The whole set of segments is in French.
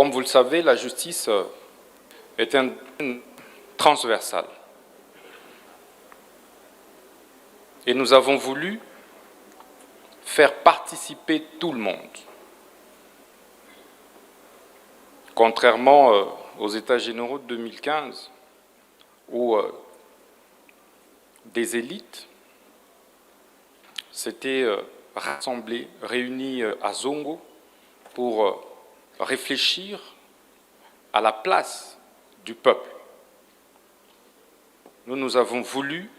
Comme vous le savez, la justice est un domaine transversal. Et nous avons voulu faire participer tout le monde. Contrairement aux États généraux de 2015, où des élites s'étaient rassemblées, réunies à Zongo pour réfléchir à la place du peuple. Nous avons voulu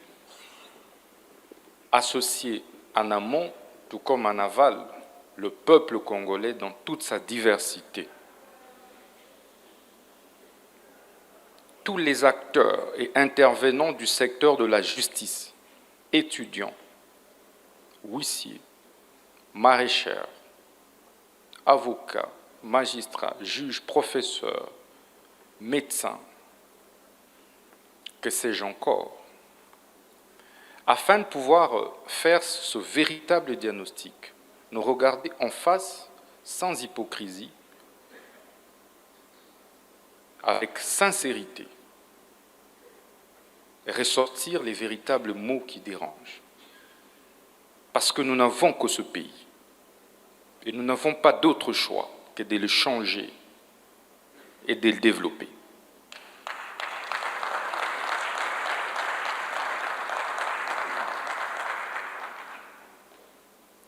associer en amont, tout comme en aval, le peuple congolais dans toute sa diversité. Tous les acteurs et intervenants du secteur de la justice, étudiants, huissiers, maraîchers, avocats, magistrats, juges, professeurs, médecins, que sais-je encore, afin de pouvoir faire ce véritable diagnostic, nous regarder en face sans hypocrisie, avec sincérité, et ressortir les véritables mots qui dérangent. Parce que nous n'avons que ce pays, et nous n'avons pas d'autre choix que de le changer et de le développer.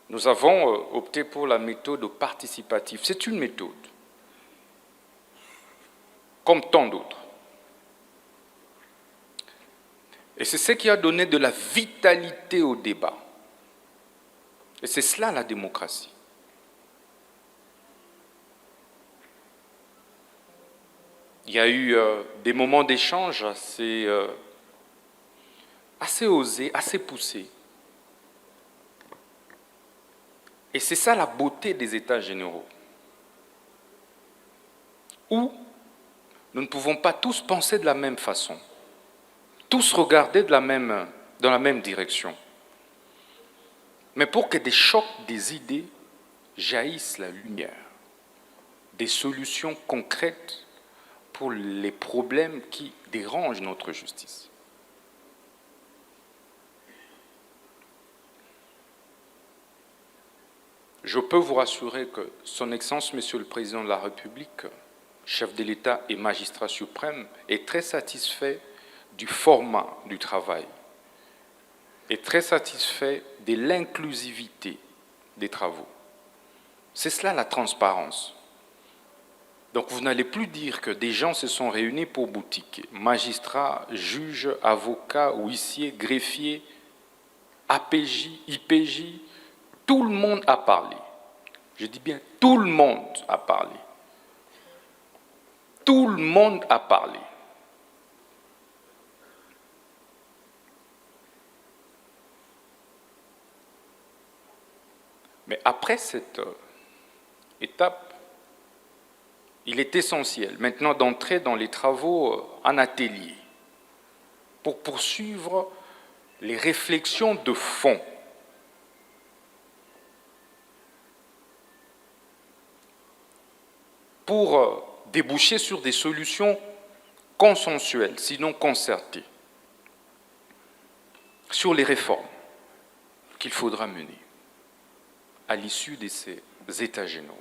Nous avons opté pour la méthode participative. C'est une méthode, comme tant d'autres. Et c'est ce qui a donné de la vitalité au débat. Et c'est cela la démocratie. Il y a eu des moments d'échange assez osés, assez poussés. Et c'est ça la beauté des États généraux, où nous ne pouvons pas tous penser de la même façon, tous regarder dans la même direction. Mais pour que des chocs des idées jaillissent la lumière, des solutions concrètes pour les problèmes qui dérangent notre justice. Je peux vous rassurer que Son Excellence, Monsieur le Président de la République, chef de l'État et magistrat suprême, est très satisfait du format du travail, est très satisfait de l'inclusivité des travaux. C'est cela la transparence. Donc vous n'allez plus dire que des gens se sont réunis pour boutiquer. Magistrats, juges, avocats, huissiers, greffiers, APJ, IPJ, tout le monde a parlé. Je dis bien tout le monde a parlé. Tout le monde a parlé. Mais après cette étape, il est essentiel maintenant d'entrer dans les travaux en atelier pour poursuivre les réflexions de fond. Pour déboucher sur des solutions consensuelles, sinon concertées, sur les réformes qu'il faudra mener à l'issue de ces États généraux.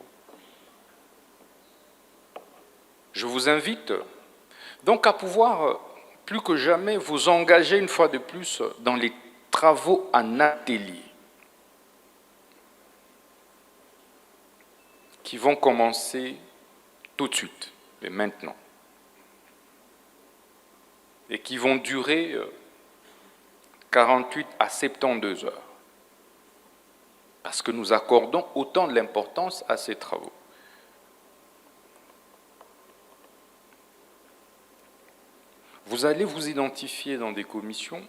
Je vous invite donc à pouvoir, plus que jamais, vous engager une fois de plus dans les travaux en atelier qui vont commencer tout de suite, et maintenant, et qui vont durer 48 à 72 heures, parce que nous accordons autant de l'importance à ces travaux. Vous allez vous identifier dans des commissions,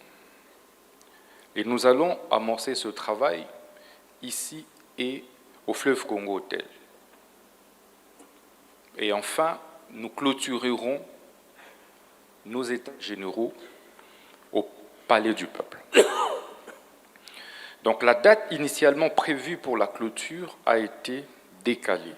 et nous allons amorcer ce travail ici et au fleuve Congo Hotel. Et enfin, nous clôturerons nos États généraux au Palais du Peuple. Donc la date initialement prévue pour la clôture a été décalée.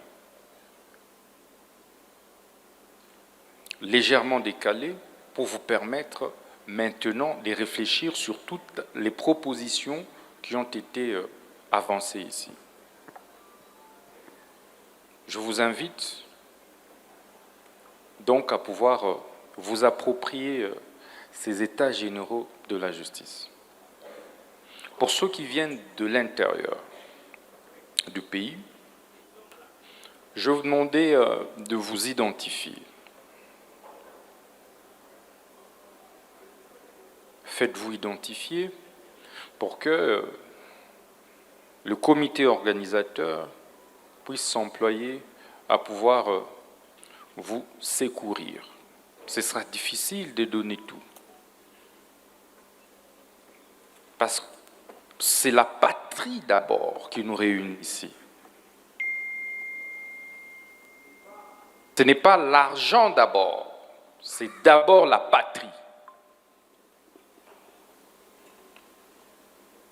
légèrement décalé pour vous permettre maintenant de réfléchir sur toutes les propositions qui ont été avancées ici. Je vous invite donc à pouvoir vous approprier ces états généraux de la justice. Pour ceux qui viennent de l'intérieur du pays, je vais vous demander de vous identifier. Faites-vous identifier pour que le comité organisateur puisse s'employer à pouvoir vous secourir. Ce sera difficile de donner tout. Parce que c'est la patrie d'abord qui nous réunit ici. Ce n'est pas l'argent d'abord, c'est d'abord la patrie.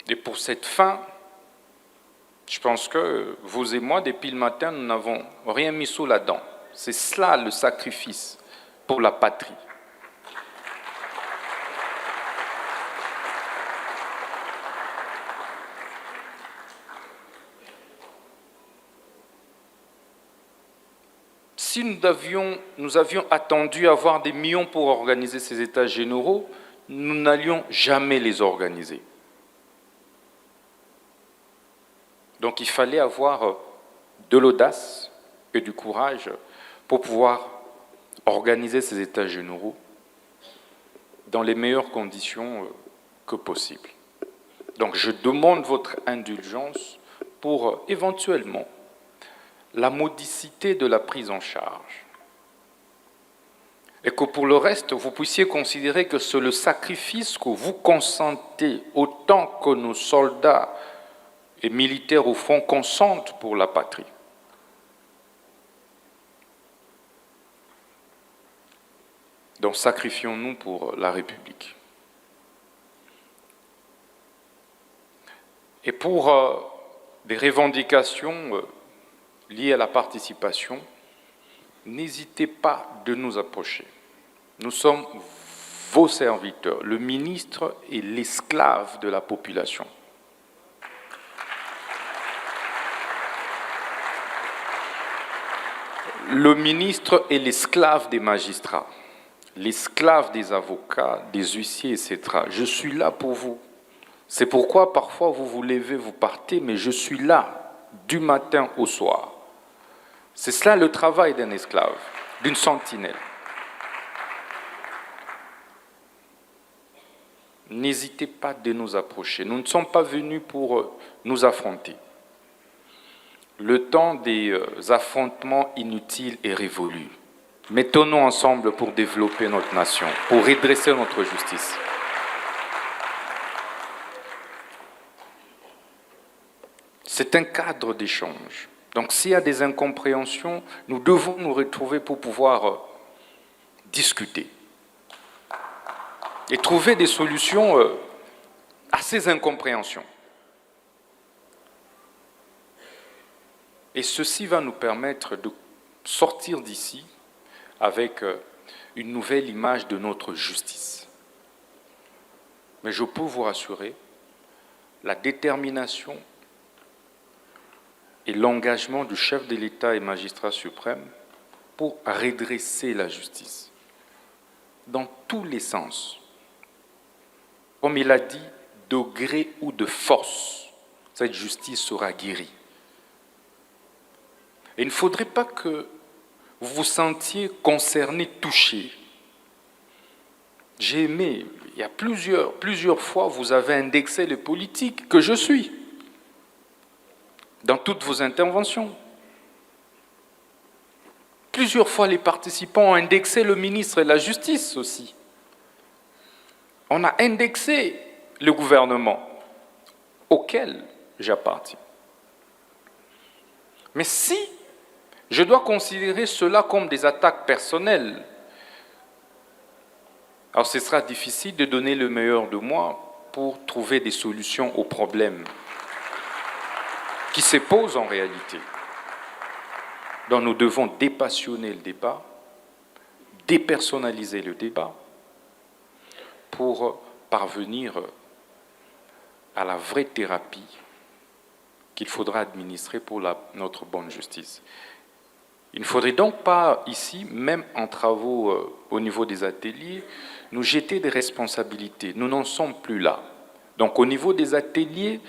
Et pour cette fin, je pense que vous et moi, depuis le matin, nous n'avons rien mis sous la dent. C'est cela le sacrifice pour la patrie. Si nous avions attendu avoir des millions pour organiser ces états généraux, nous n'allions jamais les organiser. Donc il fallait avoir de l'audace et du courage pour pouvoir organiser ces états généraux dans les meilleures conditions que possible. Donc je demande votre indulgence pour éventuellement la modicité de la prise en charge. Et que pour le reste, vous puissiez considérer que c'est le sacrifice que vous consentez autant que nos soldats et militaires au fond consentent pour la patrie. Donc sacrifions-nous pour la République. Et pour des revendications liées à la participation, n'hésitez pas de nous approcher. Nous sommes vos serviteurs. Le ministre est l'esclave de la population. Le ministre est l'esclave des magistrats, l'esclave des avocats, des huissiers, etc. Je suis là pour vous. C'est pourquoi parfois vous vous levez, vous partez, mais je suis là du matin au soir. C'est cela le travail d'un esclave, d'une sentinelle. N'hésitez pas de nous approcher. Nous ne sommes pas venus pour nous affronter. Le temps des affrontements inutiles est révolu. Mettons-nous ensemble pour développer notre nation, pour redresser notre justice. C'est un cadre d'échange. Donc s'il y a des incompréhensions, nous devons nous retrouver pour pouvoir discuter et trouver des solutions à ces incompréhensions. Et ceci va nous permettre de sortir d'ici avec une nouvelle image de notre justice. Mais je peux vous rassurer, la détermination et l'engagement du chef de l'État et magistrat suprême pour redresser la justice dans tous les sens. Comme il a dit, de gré ou de force, cette justice sera guérie. Et il ne faudrait pas que vous vous sentiez concerné, touché. J'ai aimé, il y a plusieurs fois, vous avez indexé le politique que je suis dans toutes vos interventions. Plusieurs fois, les participants ont indexé le ministre de la Justice aussi. On a indexé le gouvernement auquel j'appartiens. Mais si je dois considérer cela comme des attaques personnelles, alors ce sera difficile de donner le meilleur de moi pour trouver des solutions aux problèmes qui se posent en réalité. Donc nous devons dépassionner le débat, dépersonnaliser le débat pour parvenir à la vraie thérapie qu'il faudra administrer pour notre bonne justice. Il ne faudrait donc pas ici, même en travaux au niveau des ateliers, nous jeter des responsabilités. Nous n'en sommes plus là. Donc au niveau des ateliers,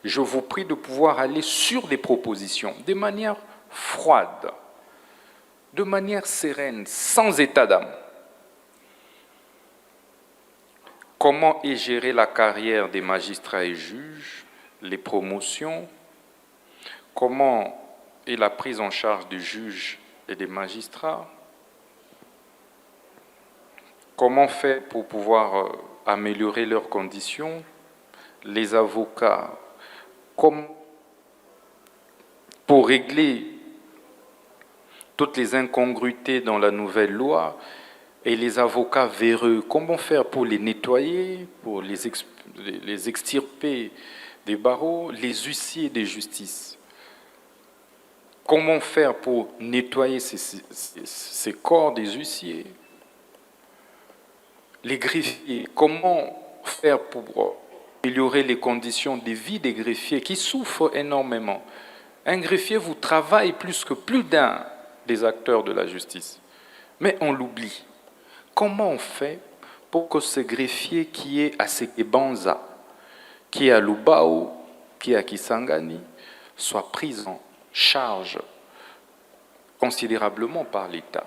je vous prie de pouvoir aller sur des propositions, de manière froide, de manière sereine, sans état d'âme. Comment est gérée la carrière des magistrats et juges, les promotions? Comment est la prise en charge des juges et des magistrats? Comment faire pour pouvoir améliorer leurs conditions? Les avocats, comment pour régler toutes les incongruités dans la nouvelle loi et les avocats véreux, comment faire pour les nettoyer, pour les extirper des barreaux, les huissiers de justice? Comment faire pour nettoyer ces corps des huissiers? Les greffiers, comment faire pour améliorer les conditions de vie des greffiers qui souffrent énormément? Un greffier vous travaille plus que plus d'un des acteurs de la justice. Mais on l'oublie. Comment on fait pour que ce greffier qui est à Sekebanza, qui est à Lubao, qui est à Kisangani, soit pris en charge considérablement par l'État?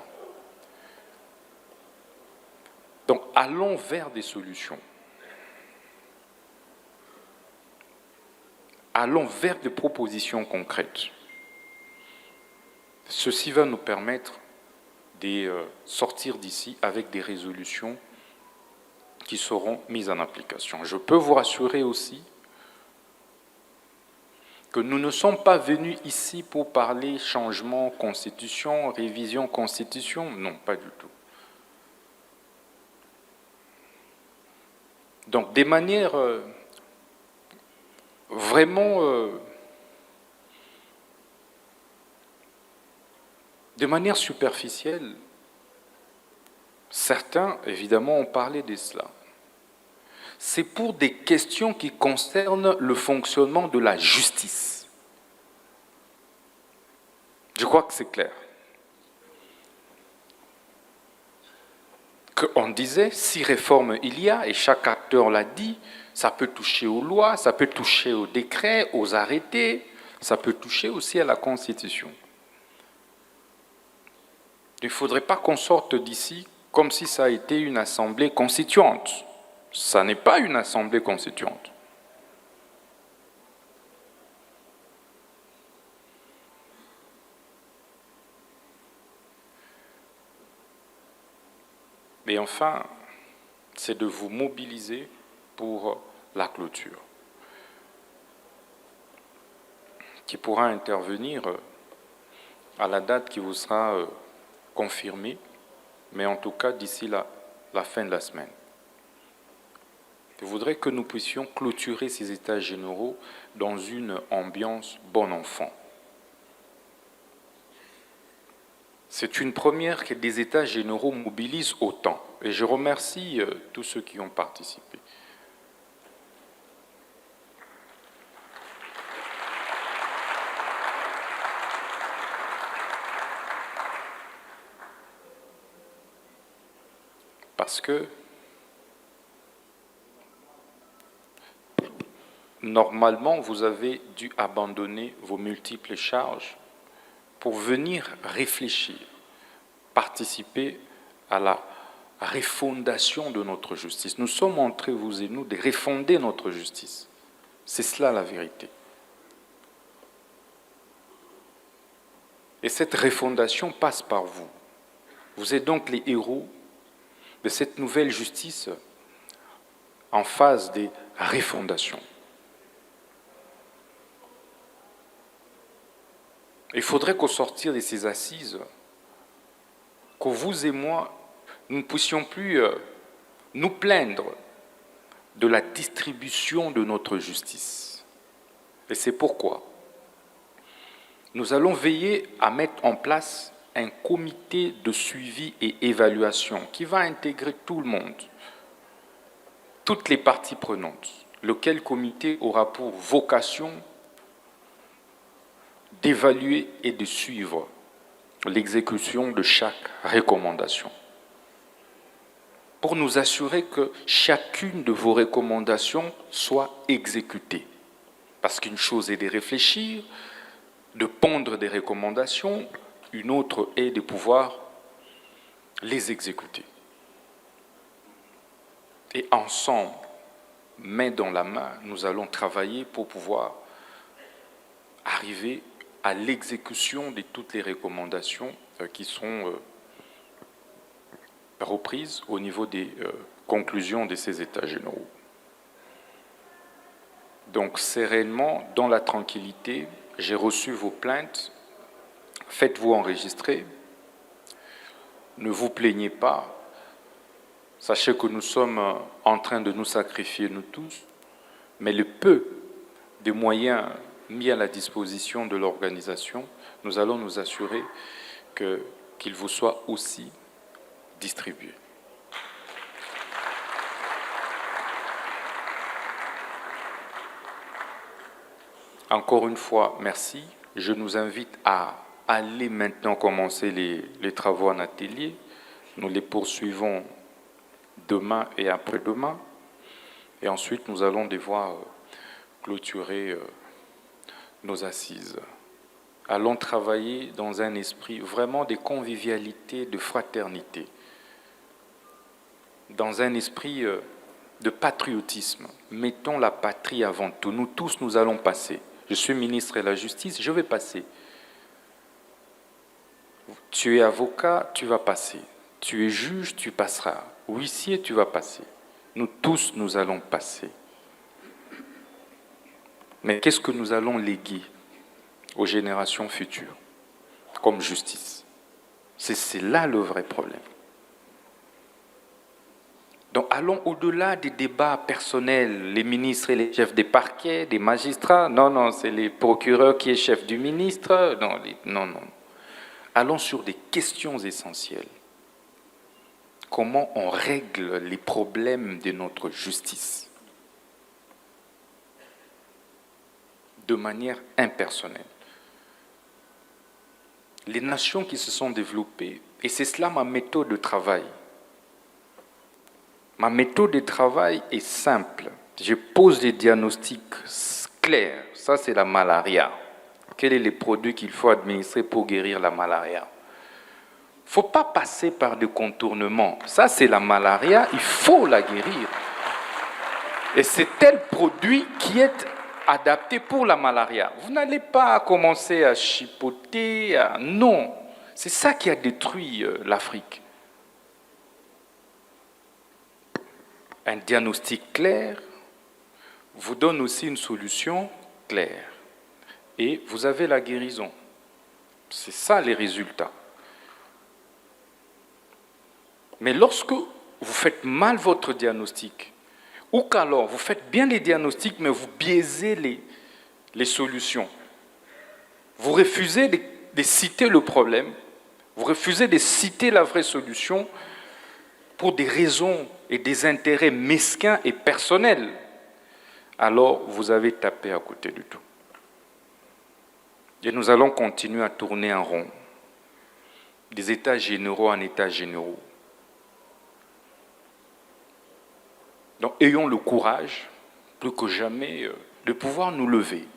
Donc, allons vers des solutions. Allons vers des propositions concrètes. Ceci va nous permettre de sortir d'ici avec des résolutions qui seront mises en application. Je peux vous rassurer aussi que nous ne sommes pas venus ici pour parler changement, constitution, révision, constitution. Non, pas du tout. Donc, des manières vraiment de manière superficielle, certains, évidemment, ont parlé de cela. C'est pour des questions qui concernent le fonctionnement de la justice. Je crois que c'est clair. Qu'on disait, si réforme il y a, et chaque acteur l'a dit, ça peut toucher aux lois, ça peut toucher aux décrets, aux arrêtés, ça peut toucher aussi à la Constitution. Il ne faudrait pas qu'on sorte d'ici comme si ça a été une assemblée constituante. Ça n'est pas une assemblée constituante. Et enfin, c'est de vous mobiliser pour la clôture, qui pourra intervenir à la date qui vous sera confirmée, mais en tout cas d'ici la fin de la semaine. Je voudrais que nous puissions clôturer ces états généraux dans une ambiance bon enfant. C'est une première que des états généraux mobilisent autant. Et je remercie tous ceux qui ont participé. Parce que normalement, vous avez dû abandonner vos multiples charges pour venir réfléchir, participer à la refondation de notre justice. Nous sommes entre vous et nous de refonder notre justice. C'est cela la vérité. Et cette refondation passe par vous. Vous êtes donc les héros de cette nouvelle justice en phase de refondation. Il faudrait qu'au sortir de ces assises, que vous et moi, nous ne puissions plus nous plaindre de la distribution de notre justice. Et c'est pourquoi nous allons veiller à mettre en place un comité de suivi et évaluation qui va intégrer tout le monde, toutes les parties prenantes, lequel comité aura pour vocation d'évaluer et de suivre l'exécution de chaque recommandation, pour nous assurer que chacune de vos recommandations soit exécutée. Parce qu'une chose est de réfléchir, de pondre des recommandations, une autre est de pouvoir les exécuter. Et ensemble, main dans la main, nous allons travailler pour pouvoir arriver à l'exécution de toutes les recommandations qui sont reprises au niveau des conclusions de ces États généraux. Donc, sereinement, dans la tranquillité, j'ai reçu vos plaintes, faites-vous enregistrer, ne vous plaignez pas, sachez que nous sommes en train de nous sacrifier, nous tous, mais le peu de moyens mis à la disposition de l'organisation, nous allons nous assurer qu'il vous soit aussi distribué. Encore une fois, merci. Je nous invite à aller maintenant commencer les travaux en atelier. Nous les poursuivons demain et après-demain. Et ensuite, nous allons devoir clôturer nos assises. Allons travailler dans un esprit vraiment de convivialité, de fraternité, dans un esprit de patriotisme. Mettons la patrie avant tout. Nous tous, nous allons passer. Je suis ministre de la Justice, je vais passer. Tu es avocat, tu vas passer. Tu es juge, tu passeras. Huissier, tu vas passer. Nous tous, nous allons passer. Mais qu'est-ce que nous allons léguer aux générations futures comme justice? C'est là le vrai problème. Donc allons au-delà des débats personnels, les ministres et les chefs des parquets, des magistrats. Non, c'est les procureurs qui est chef du ministre. Non. Allons sur des questions essentielles. Comment on règle les problèmes de notre justice de manière impersonnelle. Les nations qui se sont développées, et c'est cela ma méthode de travail. Ma méthode de travail est simple. Je pose des diagnostics clairs. Ça, c'est la malaria. Quels sont les produits qu'il faut administrer pour guérir la malaria? Il ne faut pas passer par des contournements. Ça, c'est la malaria, il faut la guérir. Et c'est tel produit qui est adapté pour la malaria. Vous n'allez pas commencer à chipoter. Non, c'est ça qui a détruit l'Afrique. Un diagnostic clair vous donne aussi une solution claire. Et vous avez la guérison. C'est ça les résultats. Mais lorsque vous faites mal votre diagnostic, ou qu'alors vous faites bien les diagnostics, mais vous biaisez les solutions, vous refusez de citer le problème, vous refusez de citer la vraie solution pour des raisons et des intérêts mesquins et personnels, alors vous avez tapé à côté du tout. Et nous allons continuer à tourner en rond, des états généraux en états généraux. Donc, ayons le courage, plus que jamais, de pouvoir nous lever.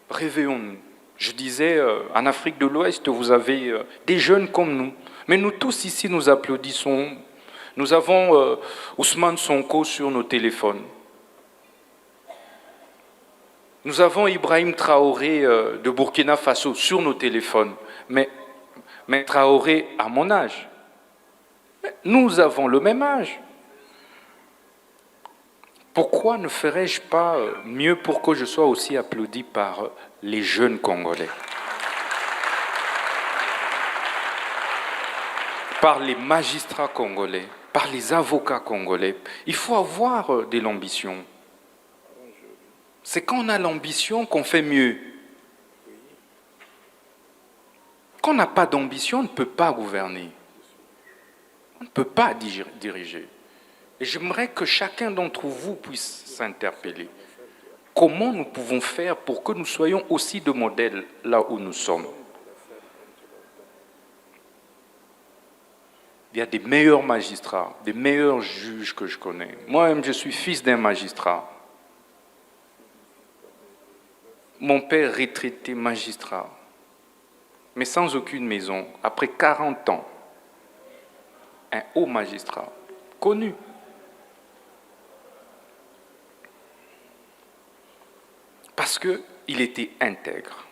Réveillons-nous. Je disais, en Afrique de l'Ouest, vous avez des jeunes comme nous. Mais nous tous ici, nous applaudissons. Nous avons Ousmane Sonko sur nos téléphones. Nous avons Ibrahim Traoré de Burkina Faso sur nos téléphones. Mais Traoré a mon âge. Nous avons le même âge. Pourquoi ne ferais-je pas mieux pour que je sois aussi applaudi par les jeunes Congolais, par les magistrats congolais, par les avocats congolais? Il faut avoir de l'ambition. C'est quand on a l'ambition qu'on fait mieux. Quand on n'a pas d'ambition, on ne peut pas gouverner. On ne peut pas diriger. Et j'aimerais que chacun d'entre vous puisse s'interpeller. Comment nous pouvons faire pour que nous soyons aussi de modèles là où nous sommes? Il y a des meilleurs magistrats, des meilleurs juges que je connais. Moi-même, je suis fils d'un magistrat. Mon père retraité magistrat, mais sans aucune maison, après 40 ans, un haut magistrat, connu. Parce qu'il était intègre.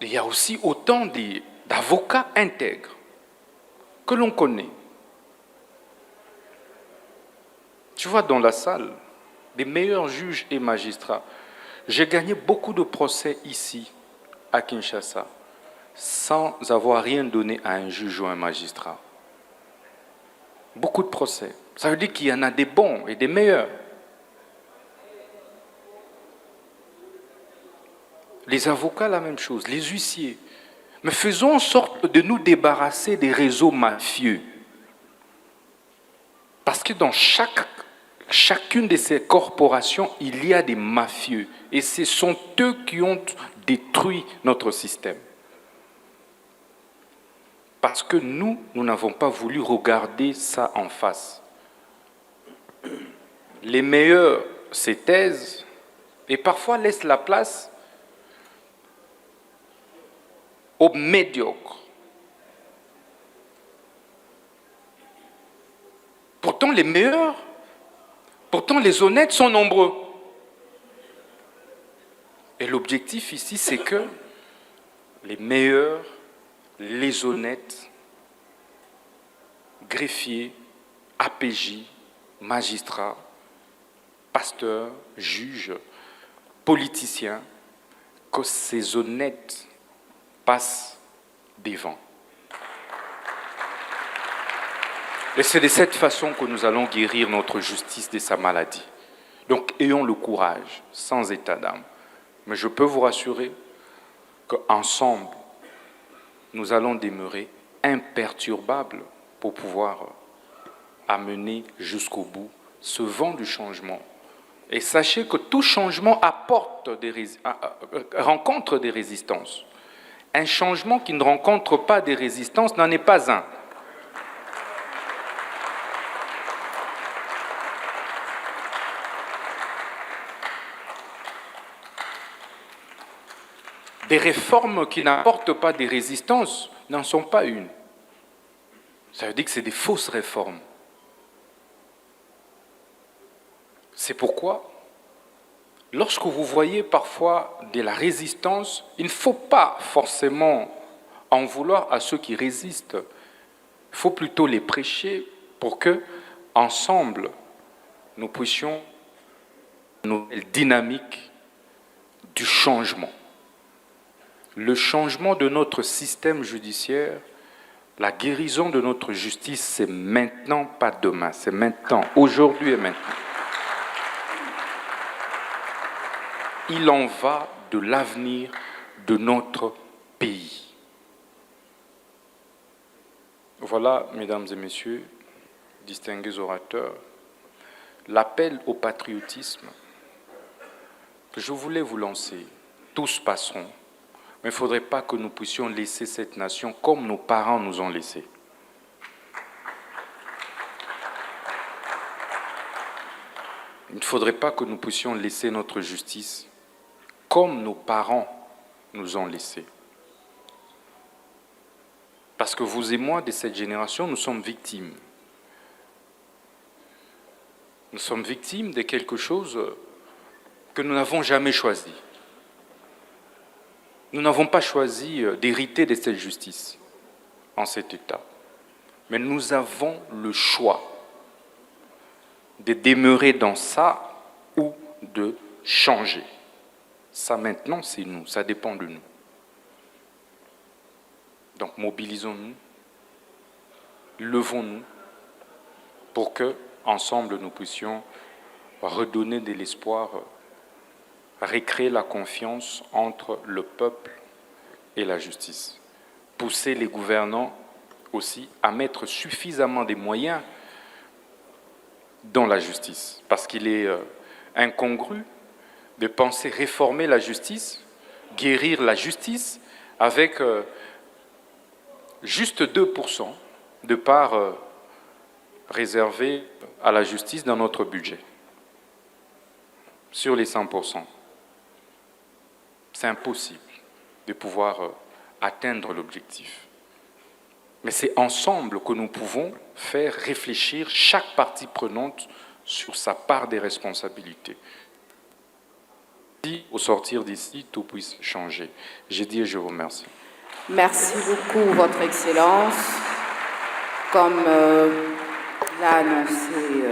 Il y a aussi autant d'avocats intègres que l'on connaît. Tu vois, dans la salle, des meilleurs juges et magistrats. J'ai gagné beaucoup de procès ici, à Kinshasa, sans avoir rien donné à un juge ou à un magistrat. Beaucoup de procès. Ça veut dire qu'il y en a des bons et des meilleurs. Les avocats, la même chose. Les huissiers. Mais faisons en sorte de nous débarrasser des réseaux mafieux. Parce que dans chacune de ces corporations, il y a des mafieux. Et ce sont eux qui ont détruit notre système. Parce que nous n'avons pas voulu regarder ça en face. Les meilleurs se taisent et parfois laissent la place aux médiocres. Pourtant, les meilleurs, pourtant les honnêtes sont nombreux. Et l'objectif ici, c'est que les meilleurs, les honnêtes, greffiers, APJ, magistrats, pasteurs, juges, politiciens, que ces honnêtes passent devant. Et c'est de cette façon que nous allons guérir notre justice de sa maladie. Donc ayons le courage, sans état d'âme. Mais je peux vous rassurer qu'ensemble, nous allons demeurer imperturbables pour pouvoir amener jusqu'au bout ce vent du changement. Et sachez que tout changement rencontre des résistances. Un changement qui ne rencontre pas des résistances n'en est pas un. Des réformes qui n'apportent pas des résistances n'en sont pas une. Ça veut dire que c'est des fausses réformes. C'est pourquoi, lorsque vous voyez parfois de la résistance, il ne faut pas forcément en vouloir à ceux qui résistent. Il faut plutôt les prêcher pour que, ensemble, nous puissions une nouvelle dynamique du changement. Le changement de notre système judiciaire, la guérison de notre justice, c'est maintenant, pas demain, c'est maintenant, aujourd'hui et maintenant. Il en va de l'avenir de notre pays. Voilà, mesdames et messieurs, distingués orateurs, l'appel au patriotisme que je voulais vous lancer. Tous passeront. Mais il ne faudrait pas que nous puissions laisser cette nation comme nos parents nous ont laissés. Il ne faudrait pas que nous puissions laisser notre justice comme nos parents nous ont laissés. Parce que vous et moi, de cette génération, nous sommes victimes. Nous sommes victimes de quelque chose que nous n'avons jamais choisi. Nous n'avons pas choisi d'hériter de cette justice en cet état. Mais nous avons le choix de demeurer dans ça ou de changer. Ça maintenant, c'est nous, ça dépend de nous. Donc mobilisons-nous, levons-nous pour que, ensemble, nous puissions redonner de l'espoir recréer la confiance entre le peuple et la justice. Pousser les gouvernants aussi à mettre suffisamment de moyens dans la justice, parce qu'il est incongru de penser réformer la justice, guérir la justice, avec juste 2% de part réservée à la justice dans notre budget, sur les 100%. C'est impossible de pouvoir atteindre l'objectif. Mais c'est ensemble que nous pouvons faire réfléchir chaque partie prenante sur sa part des responsabilités. Si, au sortir d'ici, tout puisse changer. J'ai dit et je vous remercie. Merci beaucoup, Votre Excellence. Comme l'a annoncé